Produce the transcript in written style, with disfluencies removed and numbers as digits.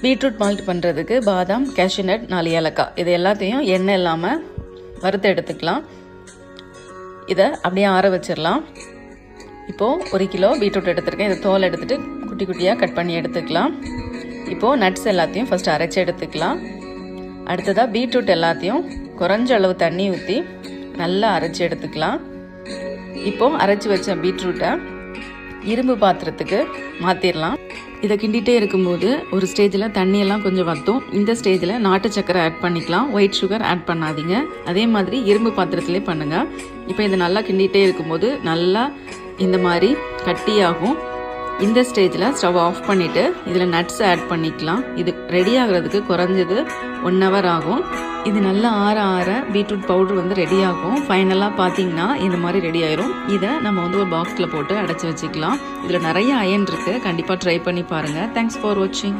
Beetroot malt பண்ணுறதுக்கு பாதாம், cashew nut, 4 ஏலக்காய் இது எல்லாத்தையும் எண்ணெய் இல்லாமல் வறுத்து எடுத்துக்கலாம். இதை அப்படியே ஆற வச்சிடலாம். இப்போது 1 கிலோ பீட்ரூட் எடுத்துருக்கேன். இதை தோல் எடுத்துகிட்டு குட்டி குட்டியாக கட் பண்ணி எடுத்துக்கலாம். இப்போது நட்ஸ் எல்லாத்தையும் ஃபஸ்ட்டு அரைச்சி எடுத்துக்கலாம். அடுத்ததாக பீட்ரூட் எல்லாத்தையும் குறைஞ்ச அளவு தண்ணி ஊற்றி நல்லா அரைச்சி எடுத்துக்கலாம். இப்போது அரைச்சி வச்ச பீட்ரூட்டை இரும்பு பாத்திரத்துக்கு மாற்றிடலாம். இதை கிண்டிகிட்டே இருக்கும்போது ஒரு ஸ்டேஜில் தண்ணியெல்லாம் கொஞ்சம் வற்றும். இந்த ஸ்டேஜில் நாட்டு சக்கரை ஆட் பண்ணிக்கலாம். ஒயிட் சுகர் ஆட் பண்ணாதீங்க. அதே மாதிரி இரும்பு பாத்திரத்திலே பண்ணுங்கள். இப்போ இதை நல்லா கிண்டிகிட்டே இருக்கும்போது நல்லா இந்த மாதிரி கட்டியாகும். இந்த ஸ்டேஜில் ஸ்டவ் ஆஃப் பண்ணிவிட்டு இதில் நட்ஸ் ஆட் பண்ணிக்கலாம். இது ரெடி ஆகிறதுக்கு குறைஞ்சது 1 hour ஆகும். இது நல்லா ஆற ஆற பீட்ரூட் பவுடர் ரெடி ஆகும். ஃபைனலாக பார்த்தீங்கன்னா இந்த மாதிரி ரெடி ஆயிரும். இதை நம்ம ஒரு பாக்ஸில் போட்டு அடைச்சி வச்சுக்கலாம். இதில் நிறைய அயன் இருக்குது. கண்டிப்பாக ட்ரை பண்ணி பாருங்கள். தேங்க்ஸ் ஃபார் வாட்சிங்.